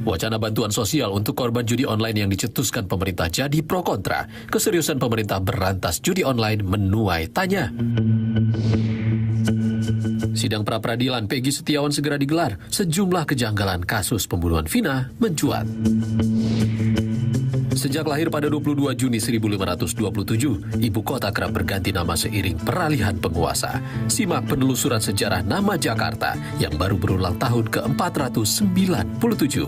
Wacana bantuan sosial untuk korban judi online yang dicetuskan pemerintah jadi pro kontra. Keseriusan pemerintah berantas judi online menuai tanya. Sidang pra-peradilan Peggy Setiawan segera digelar. Sejumlah kejanggalan kasus pembunuhan Vina mencuat. Sejak lahir pada 22 Juni 1527, ibu kota kerap berganti nama seiring peralihan penguasa. Simak penelusuran sejarah nama Jakarta yang baru berulang tahun ke-497.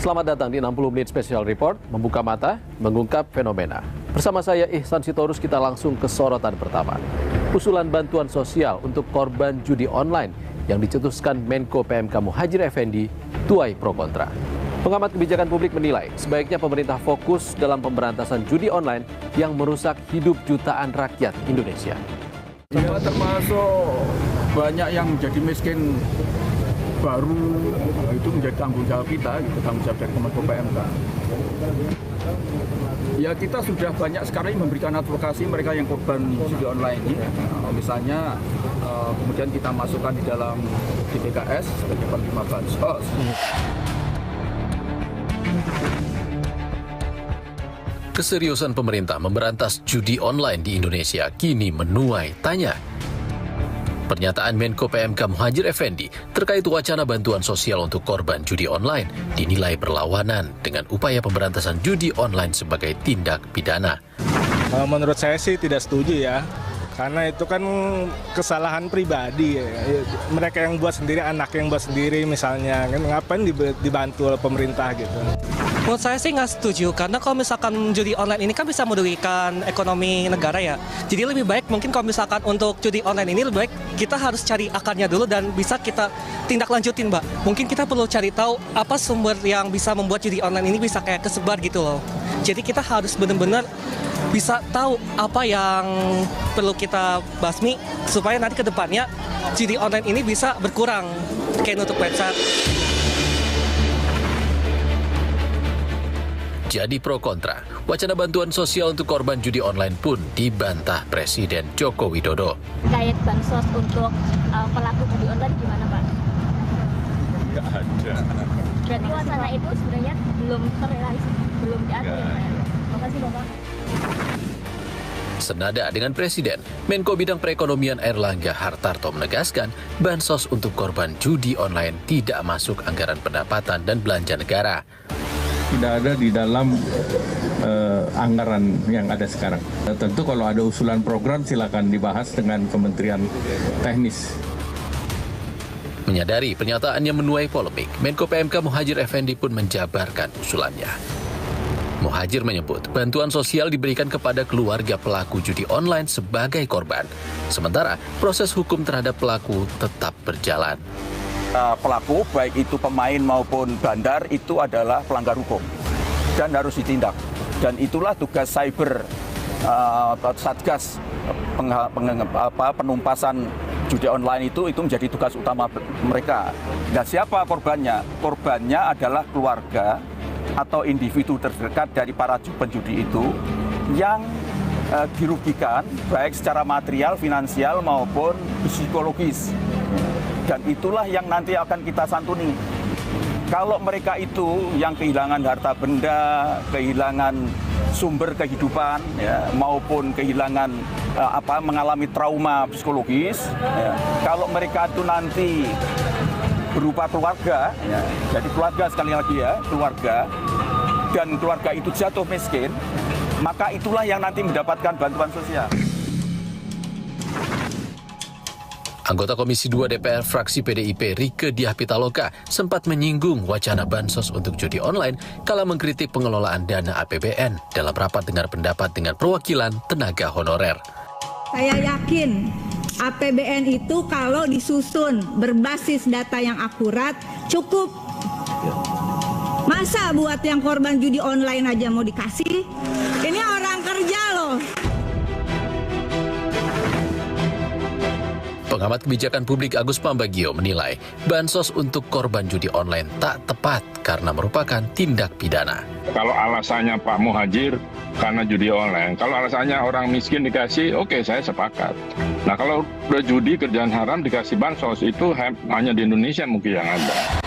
Selamat datang di 60 Menit Special Report, membuka mata, mengungkap fenomena. Bersama saya Ihsan Sitorus, kita langsung ke sorotan pertama. Usulan bantuan sosial untuk korban judi online yang dicetuskan Menko PMK Muhadjir Effendi tuai pro kontra. Pengamat kebijakan publik menilai sebaiknya pemerintah fokus dalam pemberantasan judi online yang merusak hidup jutaan rakyat Indonesia. Ya, termasuk banyak yang menjadi miskin baru, itu menjadi tanggung jawab kita, gitu, tanggung jawab dari Menko PMK. Ya, kita sudah banyak sekali memberikan advokasi mereka yang korban judi online ini. Misalnya kemudian kita masukkan di dalam DPKS sebagai penerima bansos. Keseriusan pemerintah memberantas judi online di Indonesia kini menuai tanya. Pernyataan Menko PMK Muhadjir Effendi terkait wacana bantuan sosial untuk korban judi online dinilai berlawanan dengan upaya pemberantasan judi online sebagai tindak pidana. Menurut saya sih tidak setuju ya, karena itu kan kesalahan pribadi. Mereka yang buat sendiri, anak yang buat sendiri misalnya, kan ngapain dibantu oleh pemerintah gitu. Menurut saya sih nggak setuju, karena kalau misalkan judi online ini kan bisa merugikan ekonomi negara ya. Jadi lebih baik mungkin kalau misalkan untuk judi online ini lebih baik kita harus cari akarnya dulu dan bisa kita tindak lanjutin, Mbak. Mungkin kita perlu cari tahu apa sumber yang bisa membuat judi online ini bisa kayak kesebar gitu loh. Jadi kita harus benar-benar bisa tahu apa yang perlu kita basmi supaya nanti ke depannya judi online ini bisa berkurang kayak untuk website. Jadi pro kontra, wacana bantuan sosial untuk korban judi online pun dibantah Presiden Joko Widodo. Terkait bansos untuk pelaku judi online gimana, Pak? Nggak ada. Berarti wacana itu sebenarnya belum terrealisasi, belum diatur ya, Pak? Terima kasih, Bapak. Senada dengan Presiden, Menko Bidang Perekonomian Airlangga Hartarto menegaskan bansos untuk korban judi online tidak masuk anggaran pendapatan dan belanja negara. Tidak ada di dalam anggaran yang ada sekarang. Tentu kalau ada usulan program silakan dibahas dengan Kementerian Teknis. Menyadari pernyataannya menuai polemik, Menko PMK Muhadjir Effendi pun menjabarkan usulannya. Muhadjir menyebut bantuan sosial diberikan kepada keluarga pelaku judi online sebagai korban. Sementara proses hukum terhadap pelaku tetap berjalan. Pelaku, baik itu pemain maupun bandar, itu adalah pelanggar hukum dan harus ditindak. Dan itulah tugas cyber Satgas penumpasan judi online itu menjadi tugas utama mereka. Dan siapa korbannya? Korbannya adalah keluarga atau individu terdekat dari para penjudi itu yang dirugikan baik secara material, finansial maupun psikologis. Dan itulah yang nanti akan kita santuni. Kalau mereka itu yang kehilangan harta benda, kehilangan sumber kehidupan, ya, maupun kehilangan mengalami trauma psikologis, ya, kalau mereka itu nanti berupa keluarga, ya, jadi keluarga sekali lagi ya, keluarga, dan keluarga itu jatuh miskin, maka itulah yang nanti mendapatkan bantuan sosial. Anggota Komisi 2 DPR fraksi PDIP Rieke Diah Pitaloka sempat menyinggung wacana bansos untuk judi online kala mengkritik pengelolaan dana APBN dalam rapat dengar pendapat dengan perwakilan tenaga honorer. Saya yakin APBN itu kalau disusun berbasis data yang akurat cukup. Masa buat yang korban judi online aja mau dikasih? Ini orang kerja loh. Pengamat kebijakan publik Agus Pambagio menilai bansos untuk korban judi online tak tepat karena merupakan tindak pidana. Kalau alasannya Pak Muhajir karena judi online, kalau alasannya orang miskin dikasih, oke, saya sepakat. Nah, kalau udah judi kerjaan haram dikasih bansos, itu hanya di Indonesia mungkin yang ada.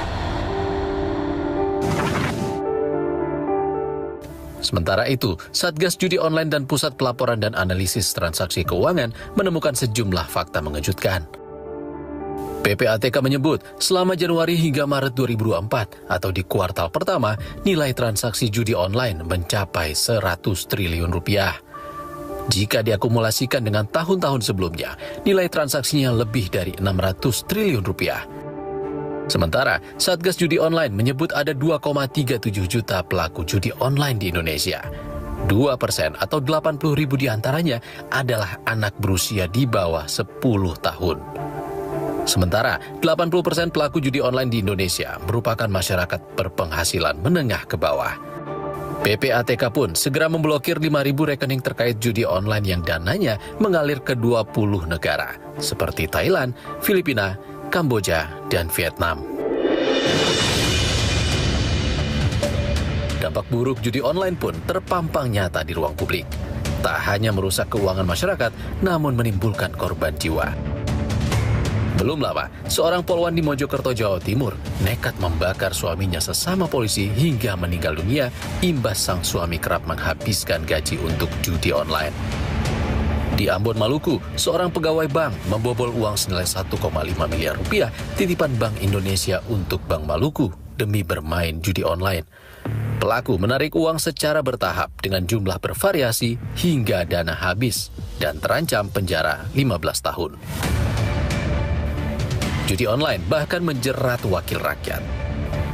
Sementara itu, Satgas Judi Online dan Pusat Pelaporan dan Analisis Transaksi Keuangan menemukan sejumlah fakta mengejutkan. PPATK menyebut, selama Januari hingga Maret 2024 atau di kuartal pertama, nilai transaksi judi online mencapai 100 triliun rupiah. Jika diakumulasikan dengan tahun-tahun sebelumnya, nilai transaksinya lebih dari 600 triliun rupiah. Sementara, Satgas Judi Online menyebut ada 2,37 juta pelaku judi online di Indonesia. 2% atau 80 ribu diantaranya adalah anak berusia di bawah 10 tahun. Sementara, 80% pelaku judi online di Indonesia merupakan masyarakat berpenghasilan menengah ke bawah. PPATK pun segera memblokir 5.000 rekening terkait judi online yang dananya mengalir ke 20 negara, seperti Thailand, Filipina, Kamboja, dan Vietnam. Dampak buruk judi online pun terpampang nyata di ruang publik. Tak hanya merusak keuangan masyarakat, namun menimbulkan korban jiwa. Belum lama, seorang polwan di Mojokerto, Jawa Timur, nekat membakar suaminya sesama polisi hingga meninggal dunia imbas sang suami kerap menghabiskan gaji untuk judi online. Di Ambon, Maluku, seorang pegawai bank membobol uang senilai 1,5 miliar rupiah titipan Bank Indonesia untuk Bank Maluku demi bermain judi online. Pelaku menarik uang secara bertahap dengan jumlah bervariasi hingga dana habis dan terancam penjara 15 tahun. Judi online bahkan menjerat wakil rakyat.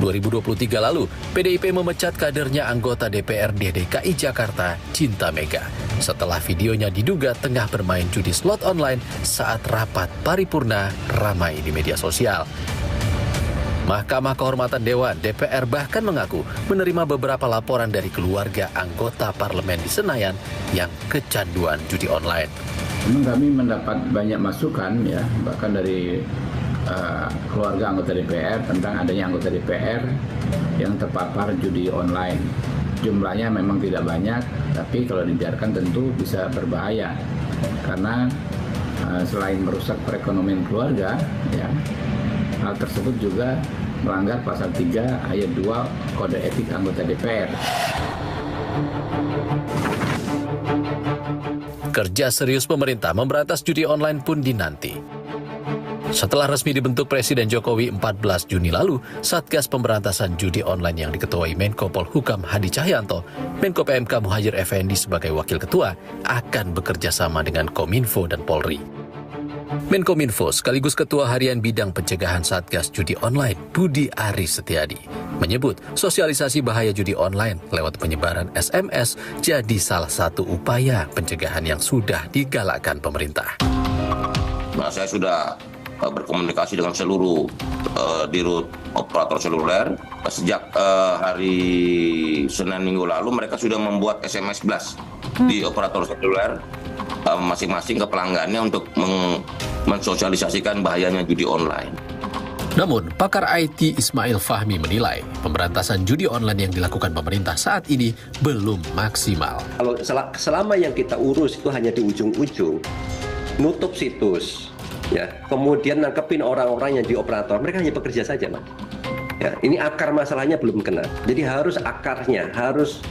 2023 lalu, PDIP memecat kadernya anggota DPRD DKI Jakarta, Cinta Mega, setelah videonya diduga tengah bermain judi slot online saat rapat paripurna ramai di media sosial. Mahkamah Kehormatan Dewan DPR bahkan mengaku menerima beberapa laporan dari keluarga anggota parlemen di Senayan yang kecanduan judi online. Memang kami mendapat banyak masukan ya, bahkan dari keluarga anggota DPR tentang adanya anggota DPR yang terpapar judi online. Jumlahnya memang tidak banyak, tapi kalau dibiarkan tentu bisa berbahaya karena selain merusak perekonomian keluarga, ya, hal tersebut juga melanggar pasal 3 ayat 2 Kode Etik Anggota DPR. Kerja serius pemerintah memberantas judi online pun dinanti. Setelah resmi dibentuk Presiden Jokowi 14 Juni lalu, Satgas Pemberantasan Judi Online yang diketuai Menko Polhukam Hadi Cahyanto, Menko PMK Muhajir Effendi sebagai Wakil Ketua, akan bekerja sama dengan Kominfo dan Polri. Menkominfo sekaligus Ketua Harian Bidang Pencegahan Satgas Judi Online, Budi Aris Setiadi, menyebut sosialisasi bahaya judi online lewat penyebaran SMS jadi salah satu upaya pencegahan yang sudah digalakkan pemerintah. Nah, saya sudah berkomunikasi dengan seluruh dirut operator seluler. Sejak hari Senin minggu lalu mereka sudah membuat SMS blast di operator seluler masing-masing ke pelanggannya untuk mensosialisasikan bahayanya judi online. Namun, pakar IT Ismail Fahmi menilai pemberantasan judi online yang dilakukan pemerintah saat ini belum maksimal. Kalau selama yang kita urus itu hanya di ujung-ujung, nutup situs, ya, kemudian nangkepin orang-orang yang di operator, mereka hanya bekerja saja, Mas. Ya, ini akar masalahnya belum kena. Jadi harus akarnya, harus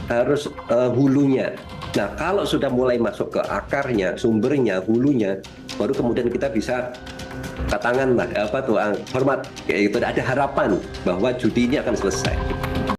hulunya. Nah, kalau sudah mulai masuk ke akarnya, sumbernya, hulunya, baru kemudian kita bisa katakanlah hormat, kayak itu ada harapan bahwa judi ini akan selesai.